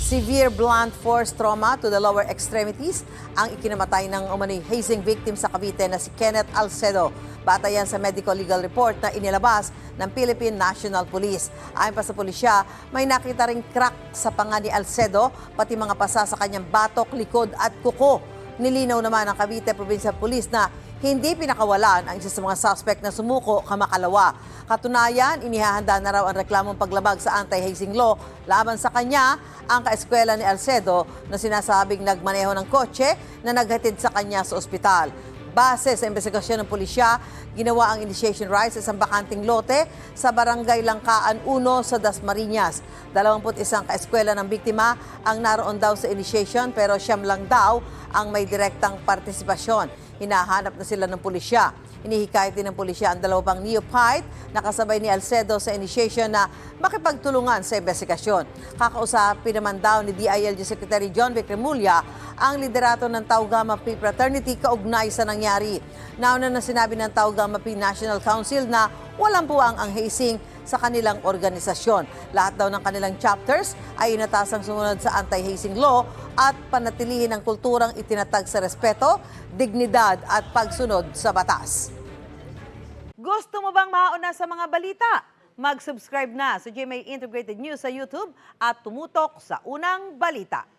Severe blunt force trauma to the lower extremities ang ikinamatay ng umano'y hazing victim sa Cavite na si Kenneth Alcedo. Batayan sa medical legal report na inilabas ng Philippine National Police. Ayon pa sa pulisya, may nakita ring crack sa panga ni Alcedo, pati mga pasa sa kanyang batok, likod at kuko. Nilinaw naman ng Cavite Provincial Police na hindi pinakawalan ang isa sa mga suspect na sumuko kamakalawa. Katunayan, inihahanda na raw ang reklamong paglabag sa anti-hazing law laban sa kanya ang kaeskwela ni Alcedo na sinasabing nagmaneho ng kotse na naghatid sa kanya sa ospital. Base sa investigasyon ng pulisya, ginawa ang initiation rites sa isang bakanting lote sa Barangay Langkaan 1 sa Dasmariñas. 21 kaeskwela ng biktima ang naroon daw sa initiation pero siyam lang daw ang may direktang partisipasyon. Hinahanap na sila ng pulisya. Inihikayat din ng pulisya ang dalawa pang neophyte na kasabay ni Alcedo sa initiation na makipagtulungan sa investigasyon. Kakausapin naman daw ni DILG Secretary John Vic Remulla ang liderato ng Tau Gamma Pi Fraternity kaugnay sa nangyari. Nauna na sinabi ng Tau Gamma Pi National Council na walang puwang ang hazing sa kanilang organisasyon. Lahat daw ng kanilang chapters ay inatasang sumunod sa anti-hazing law at panatilihin ang kulturang itinatag sa respeto, dignidad at pagsunod sa batas. Gusto mo bang mauna sa mga balita? Mag-subscribe na sa GMA Integrated News sa YouTube at tumutok sa unang balita.